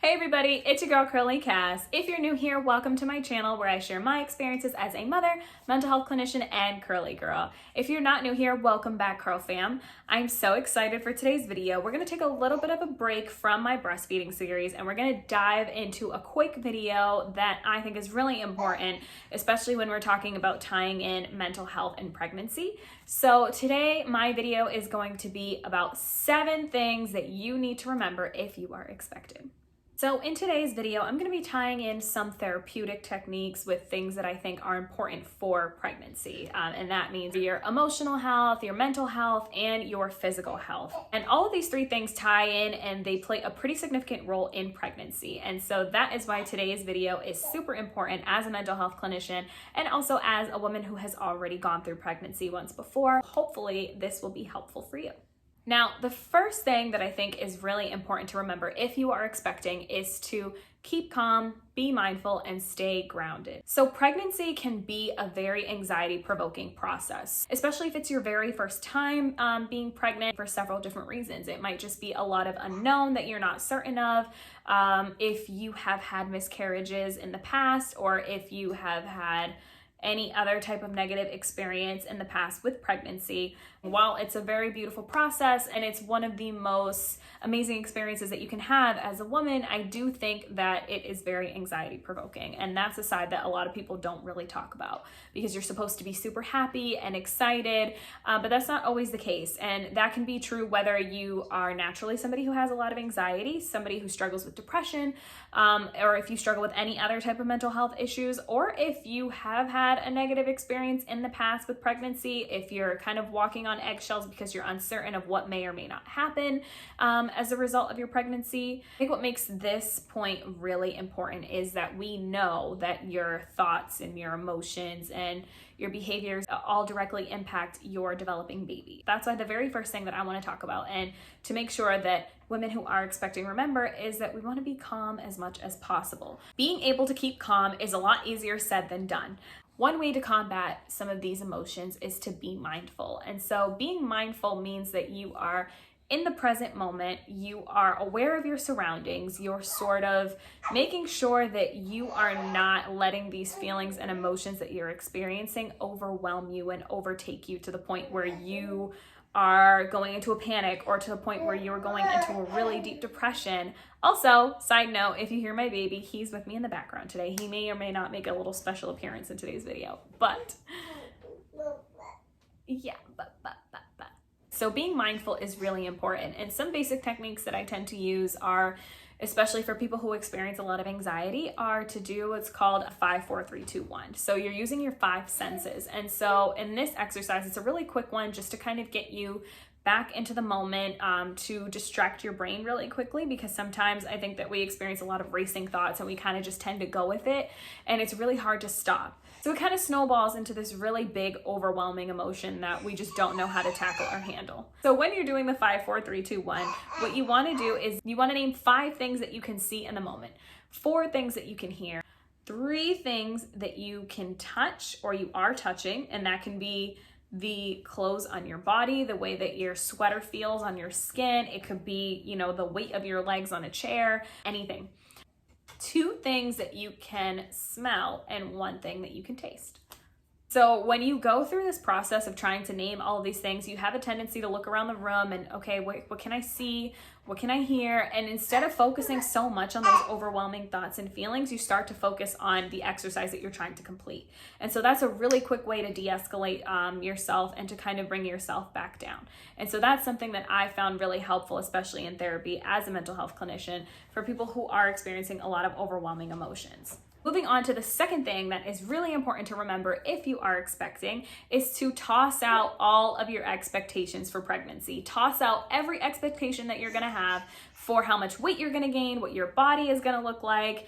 Hey everybody, it's your girl KurlyKass. If you're new here, welcome to my channel where I share my experiences as a mother, mental health clinician, and curly girl. If you're not new here, welcome back, Curl Fam. I'm so excited for today's video. We're gonna take a little bit of a break from my breastfeeding series and we're gonna dive into a quick video that I think is really important, especially when we're talking about tying in mental health and pregnancy. So today, my video is going to be about 7 things that you need to remember if you are expecting. So in today's video, I'm going to be tying in some therapeutic techniques with things that I think are important for pregnancy. And that means your emotional health, your mental health, and your physical health. And all of these 3 things tie in and they play a pretty significant role in pregnancy. And so that is why today's video is super important as a mental health clinician and also as a woman who has already gone through pregnancy once before. Hopefully this will be helpful for you. Now, the first thing that I think is really important to remember if you are expecting is to keep calm, be mindful, and stay grounded. So pregnancy can be a very anxiety-provoking process, especially if it's your very first time being pregnant for several different reasons. It might just be a lot of unknown that you're not certain of. If you have had miscarriages in the past, or if you have had any other type of negative experience in the past with pregnancy. While it's a very beautiful process and it's one of the most amazing experiences that you can have as a woman, I do think that it is very anxiety provoking. And that's a side that a lot of people don't really talk about because you're supposed to be super happy and excited, but that's not always the case. And that can be true whether you are naturally somebody who has a lot of anxiety, somebody who struggles with depression, or if you struggle with any other type of mental health issues, or if you have had a negative experience in the past with pregnancy, if you're kind of walking on eggshells because you're uncertain of what may or may not happen as a result of your pregnancy. I think what makes this point really important is that we know that your thoughts and your emotions and your behaviors all directly impact your developing baby. That's why the very first thing that I want to talk about, and to make sure that women who are expecting remember, is that we want to be calm as much as possible. Being able to keep calm is a lot easier said than done. One way to combat some of these emotions is to be mindful. And so being mindful means that you are in the present moment, you are aware of your surroundings, you're sort of making sure that you are not letting these feelings and emotions that you're experiencing overwhelm you and overtake you to the point where you are going into a panic or to the point where you're going into a really deep depression. Also, side note, if you hear my baby, he's with me in the background today. He may or may not make a little special appearance in today's video, but yeah, but. So being mindful is really important. And some basic techniques that I tend to use are, especially for people who experience a lot of anxiety, are to do what's called a 5, 4, 3, 2, 1. So you're using your 5 senses. And so in this exercise, it's a really quick one just to kind of get you back into the moment, to distract your brain really quickly, because sometimes I think that we experience a lot of racing thoughts and we kind of just tend to go with it, and it's really hard to stop. So it kind of snowballs into this really big, overwhelming emotion that we just don't know how to tackle or handle. So when you're doing the 5, 4, 3, 2, 1, what you want to do is you want to name 5 things that you can see in the moment, 4 things that you can hear, 3 things that you can touch or you are touching, and that can be the clothes on your body, the way that your sweater feels on your skin. It could be, the weight of your legs on a chair, anything. 2 things that you can smell and 1 thing that you can taste. So when you go through this process of trying to name all of these things, you have a tendency to look around the room and, okay, what can I see? What can I hear? And instead of focusing so much on those overwhelming thoughts and feelings, you start to focus on the exercise that you're trying to complete. And so that's a really quick way to de-escalate yourself and to kind of bring yourself back down. And so that's something that I found really helpful, especially in therapy as a mental health clinician, for people who are experiencing a lot of overwhelming emotions. Moving on to the second thing that is really important to remember if you are expecting is to toss out all of your expectations for pregnancy. Toss out every expectation that you're gonna have for how much weight you're gonna gain, what your body is gonna look like,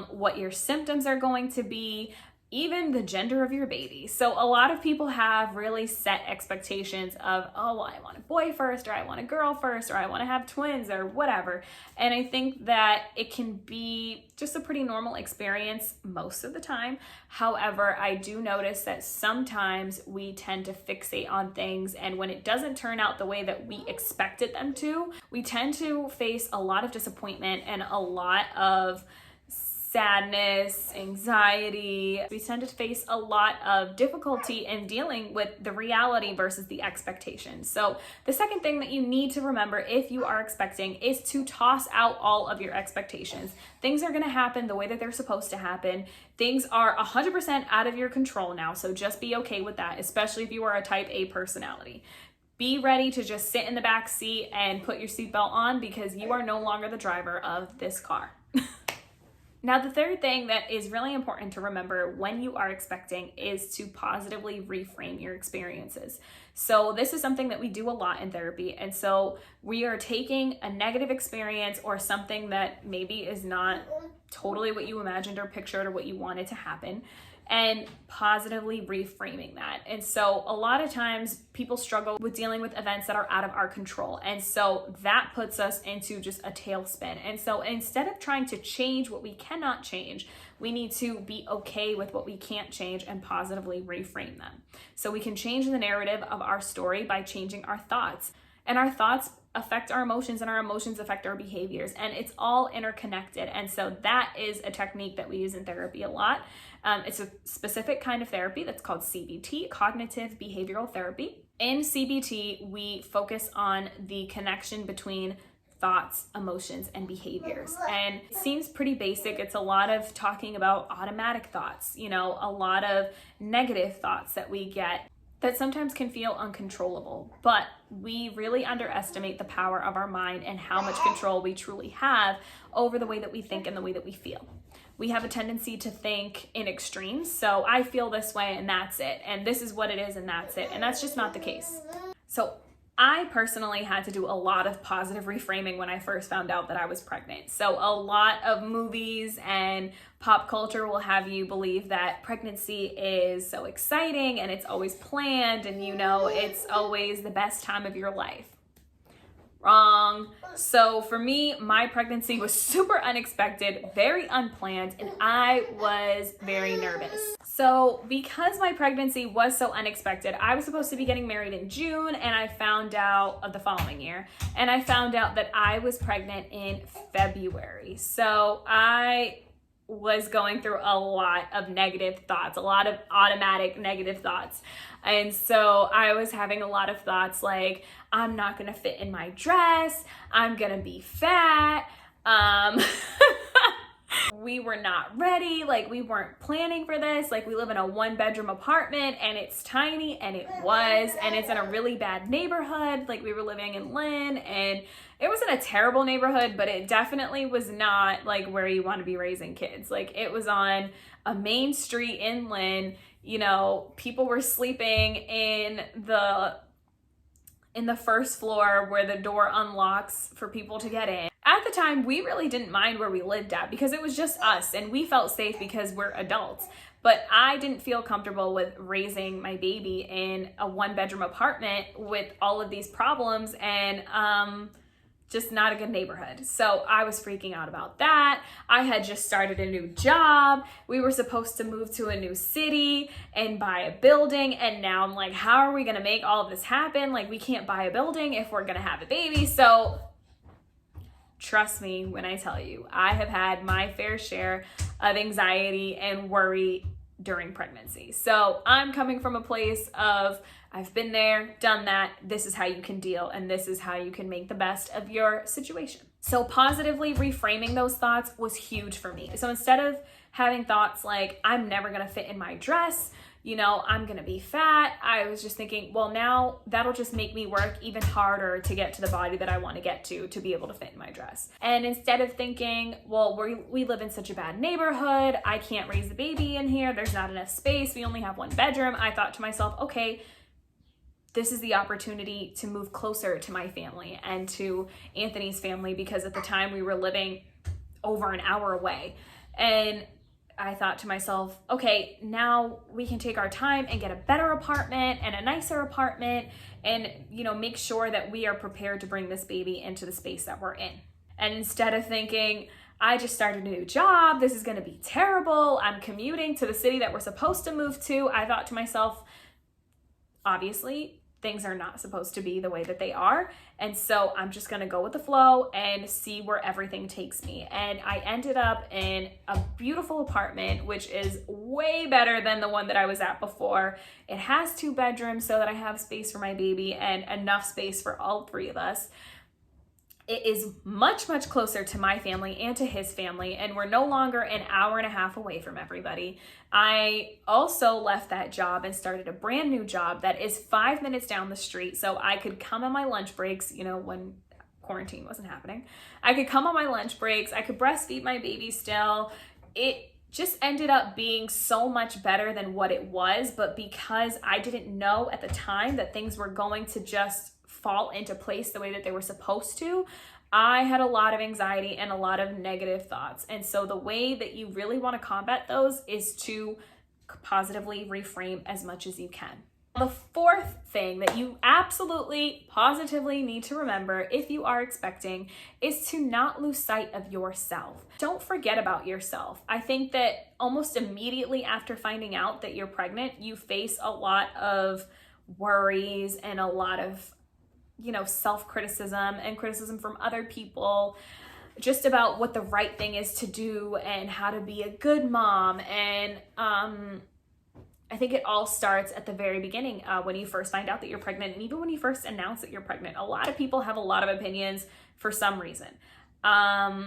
what your symptoms are going to be. even the gender of your baby. So a lot of people have really set expectations of, oh, well, I want a boy first, or I want a girl first, or I want to have twins, or whatever. And I think that it can be just a pretty normal experience most of the time. However, I do notice that sometimes we tend to fixate on things, and when it doesn't turn out the way that we expected them to, we tend to face a lot of disappointment and a lot of sadness, anxiety. We tend to face a lot of difficulty in dealing with the reality versus the expectation. So the second thing that you need to remember if you are expecting is to toss out all of your expectations. Things are going to happen the way that they're supposed to happen. Things are 100% out of your control now, so just be okay with that, especially if you are a type A personality. Be ready to just sit in the back seat and put your seatbelt on, because you are no longer the driver of this car. Now, the third thing that is really important to remember when you are expecting is to positively reframe your experiences. So this is something that we do a lot in therapy. And so we are taking a negative experience or something that maybe is not totally what you imagined or pictured or what you wanted to happen, and positively reframing that. And so a lot of times people struggle with dealing with events that are out of our control. And so that puts us into just a tailspin. And so instead of trying to change what we cannot change, we need to be okay with what we can't change and positively reframe them. So we can change the narrative of our story by changing our thoughts. And our thoughts affect our emotions, and our emotions affect our behaviors, and it's all interconnected. And so that is a technique that we use in therapy a lot. It's a specific kind of therapy that's called CBT, cognitive behavioral therapy. In CBT, we focus on the connection between thoughts, emotions, and behaviors. And it seems pretty basic. It's a lot of talking about automatic thoughts, a lot of negative thoughts that we get that sometimes can feel uncontrollable, but we really underestimate the power of our mind and how much control we truly have over the way that we think and the way that we feel. We have a tendency to think in extremes. So I feel this way and that's it. And this is what it is and that's it. And that's just not the case. So I personally had to do a lot of positive reframing when I first found out that I was pregnant. So a lot of movies and pop culture will have you believe that pregnancy is so exciting and it's always planned and it's always the best time of your life. Wrong. So for me, my pregnancy was super unexpected, very unplanned, and I was very nervous. So because my pregnancy was so unexpected, I was supposed to be getting married in June, and I found out of the following year, and I found out that I was pregnant in February. So I was going through a lot of negative thoughts, a lot of automatic negative thoughts. And so I was having a lot of thoughts like, I'm not gonna fit in my dress, I'm gonna be fat, we were not ready, we weren't planning for this, we live in a 1-bedroom apartment and it's tiny, and it's in a really bad neighborhood, we were living in Lynn, and it wasn't a terrible neighborhood, but it definitely was not where you want to be raising kids. It was on a main street in Lynn, people were sleeping in the first floor where the door unlocks for people to get in. At the time, we really didn't mind where we lived at because it was just us and we felt safe because we're adults. But I didn't feel comfortable with raising my baby in a 1-bedroom apartment with all of these problems and just not a good neighborhood. So I was freaking out about that. I had just started a new job. We were supposed to move to a new city and buy a building. And now I'm like, how are we gonna make all of this happen? We can't buy a building if we're gonna have a baby. So trust me when I tell you, I have had my fair share of anxiety and worry during pregnancy. So I'm coming from a place of, I've been there, done that, this is how you can deal, and this is how you can make the best of your situation. So positively reframing those thoughts was huge for me. So instead of having thoughts like, I'm never gonna fit in my dress, I'm gonna be fat, I was just thinking, well, now that'll just make me work even harder to get to the body that I wanna get to be able to fit in my dress. And instead of thinking, well, we live in such a bad neighborhood, I can't raise a baby in here, there's not enough space, we only have 1 bedroom, I thought to myself, okay, this is the opportunity to move closer to my family and to Anthony's family, because at the time we were living over an hour away. And I thought to myself, okay, now we can take our time and get a better apartment and a nicer apartment and, you know, make sure that we are prepared to bring this baby into the space that we're in. And instead of thinking, I just started a new job, this is gonna be terrible, I'm commuting to the city that we're supposed to move to, I thought to myself, obviously, things are not supposed to be the way that they are. And so I'm just gonna go with the flow and see where everything takes me. And I ended up in a beautiful apartment, which is way better than the one that I was at before. It has 2 bedrooms so that I have space for my baby and enough space for all 3 of us. It is much, much closer to my family and to his family, and we're no longer an hour and a half away from everybody. I also left that job and started a brand new job that is 5 minutes down the street, so I could come on my lunch breaks, you know, when quarantine wasn't happening. I could come on my lunch breaks, I could breastfeed my baby still. It just ended up being so much better than what it was, but because I didn't know at the time that things were going to just fall into place the way that they were supposed to, I had a lot of anxiety and a lot of negative thoughts. And so the way that you really want to combat those is to positively reframe as much as you can. The 4th thing that you absolutely positively need to remember if you are expecting is to not lose sight of yourself. Don't forget about yourself. I think that almost immediately after finding out that you're pregnant, you face a lot of worries and a lot of, you know, self-criticism and criticism from other people just about what the right thing is to do and how to be a good mom. And I think it all starts at the very beginning when you first find out that you're pregnant, and even when you first announce that you're pregnant. A lot of people have a lot of opinions for some reason. A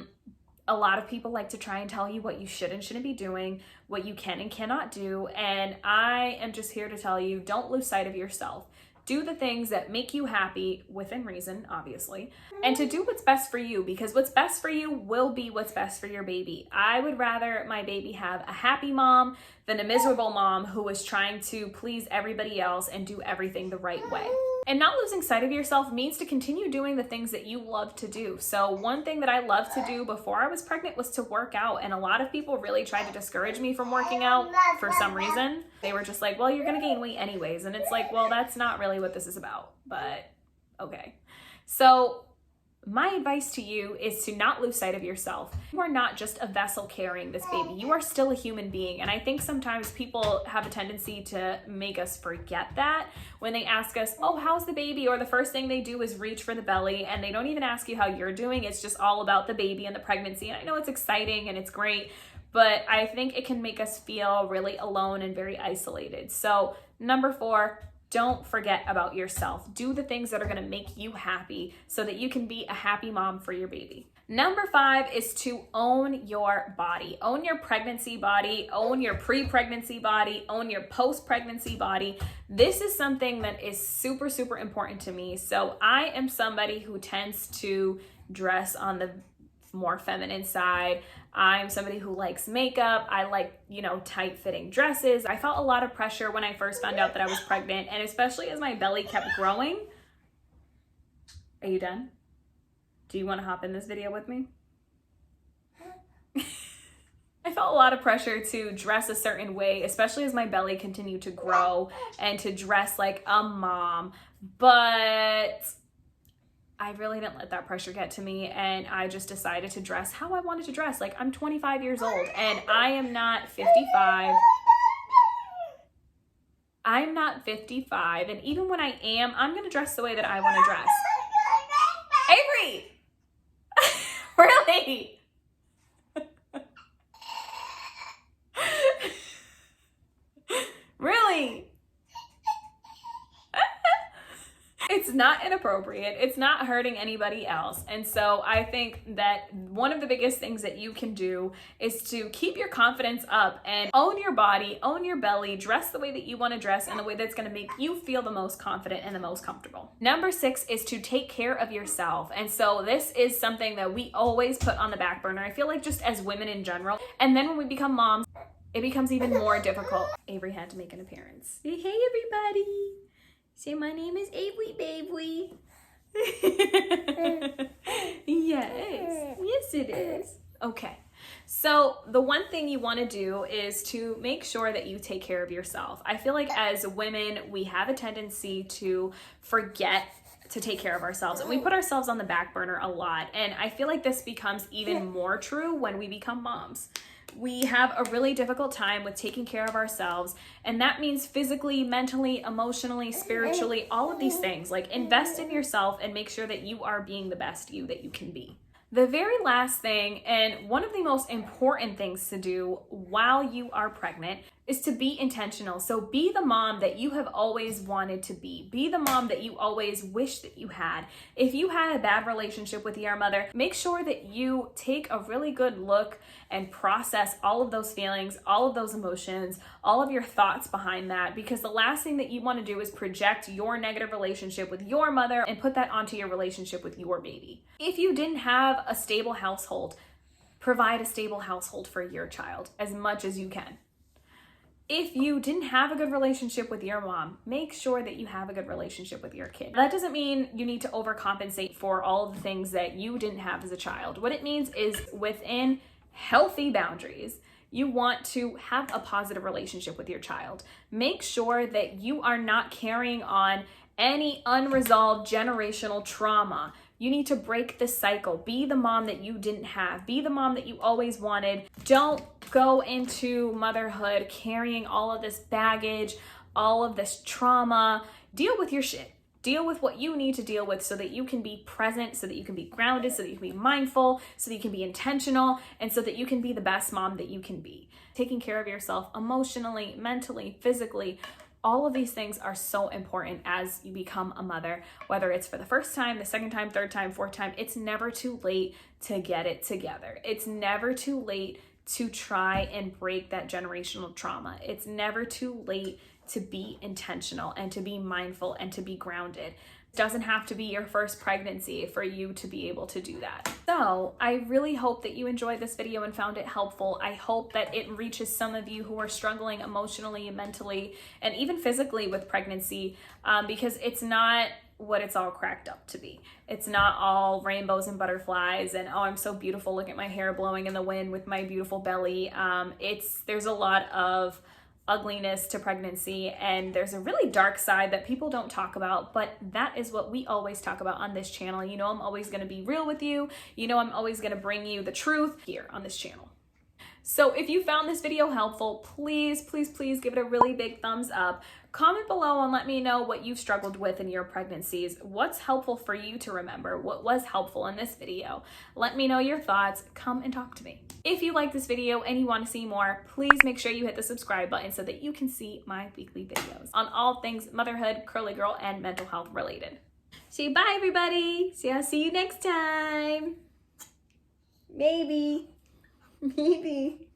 lot of people like to try and tell you what you should and shouldn't be doing, what you can and cannot do. And I am just here to tell you, don't lose sight of yourself. Do the things that make you happy, within reason, obviously, and to do what's best for you, because what's best for you will be what's best for your baby. I would rather my baby have a happy mom than a miserable mom who is trying to please everybody else and do everything the right way. And not losing sight of yourself means to continue doing the things that you love to do. So one thing that I loved to do before I was pregnant was to work out. And a lot of people really tried to discourage me from working out for some reason. They were just like, well, you're gonna gain weight anyways. And it's like, well, that's not really what this is about, but okay. So my advice to you is to not lose sight of yourself. You are not just a vessel carrying this baby. You are still a human being. And I think sometimes people have a tendency to make us forget that when they ask us, oh, how's the baby? Or the first thing they do is reach for the belly, and they don't even ask you how you're doing. It's just all about the baby and the pregnancy. And I know it's exciting and it's great, but I think it can make us feel really alone and very isolated. So number 4, don't forget about yourself. Do the things that are gonna make you happy so that you can be a happy mom for your baby. Number 5 is to own your body. Own your pregnancy body, own your pre-pregnancy body, own your post-pregnancy body. This is something that is super, super important to me. So I am somebody who tends to dress on the more feminine side. I'm somebody who likes makeup. I like, you know, tight fitting dresses. I felt a lot of pressure when I first found out that I was pregnant, and especially as my belly kept growing. Are you done? Do you want to hop in this video with me? I felt a lot of pressure to dress a certain way, especially as my belly continued to grow, and to dress like a mom. But I really didn't let that pressure get to me, and I just decided to dress how I wanted to dress. Like, I'm 25 years old and I am not 55. I'm not 55, and even when I am, I'm gonna dress the way that I want to dress. Avery! Really? Really? It's not inappropriate. It's not hurting anybody else. And so I think that one of the biggest things that you can do is to keep your confidence up and own your body, own your belly, dress the way that you want to dress in the way that's going to make you feel the most confident and the most comfortable. Number 6 is to take care of yourself. And so this is something that we always put on the back burner. I feel like just as women in general. And then when we become moms, it becomes even more difficult. Avery had to make an appearance. Say, hey, everybody. Say, my name is Avery, baby. Yes. Yes, it is. Okay. So the one thing you want to do is to make sure that you take care of yourself. I feel like as women, we have a tendency to forget to take care of ourselves, and we put ourselves on the back burner a lot. And I feel like this becomes even more true when we become moms. We have a really difficult time with taking care of ourselves, and that means physically, mentally, emotionally, spiritually, all of these things. Like, invest in yourself and make sure that you are being the best you that you can be. The very last thing, and one of the most important things to do while you are pregnant, is to be intentional. So be the mom that you have always wanted to be. Be the mom that you always wish that you had. If you had a bad relationship with your mother, make sure that you take a really good look and process all of those feelings, all of those emotions, all of your thoughts behind that, because the last thing that you want to do is project your negative relationship with your mother and put that onto your relationship with your baby. If you didn't have a stable household, provide a stable household for your child as much as you can. If you didn't have a good relationship with your mom, make sure that you have a good relationship with your kid. That doesn't mean you need to overcompensate for all of the things that you didn't have as a child. What it means is, within healthy boundaries, you want to have a positive relationship with your child. Make sure that you are not carrying on any unresolved generational trauma. You need to break the cycle. Be the mom that you didn't have. Be the mom that you always wanted. Don't go into motherhood carrying all of this baggage, all of this trauma. Deal with your shit. Deal with what you need to deal with so that you can be present, so that you can be grounded, so that you can be mindful, so that you can be intentional, and so that you can be the best mom that you can be. Taking care of yourself emotionally, mentally, physically, all of these things are so important as you become a mother, whether it's for the first time, the second time, third time, fourth time. It's never too late to get it together. It's never too late to try and break that generational trauma. It's never too late to be intentional and to be mindful and to be grounded. It doesn't have to be your first pregnancy for you to be able to do that. So I really hope that you enjoyed this video and found it helpful. I hope that it reaches some of you who are struggling emotionally and mentally and even physically with pregnancy, because it's not what it's all cracked up to be. It's not all rainbows and butterflies and, oh, I'm so beautiful, look at my hair blowing in the wind with my beautiful belly. There's a lot of ugliness to pregnancy, and there's a really dark side that people don't talk about, but that is what we always talk about on this channel. You know, I'm always going to be real with you. You know, I'm always going to bring you the truth here on this channel. So if you found this video helpful, please, please, please give it a really big thumbs up. Comment below and let me know what you've struggled with in your pregnancies. What's helpful for you to remember? What was helpful in this video? Let me know your thoughts. Come and talk to me. If you like this video and you want to see more, please make sure you hit the subscribe button so that you can see my weekly videos on all things motherhood, curly girl, and mental health related. So bye everybody. I'll see you next time. Maybe. Maybe.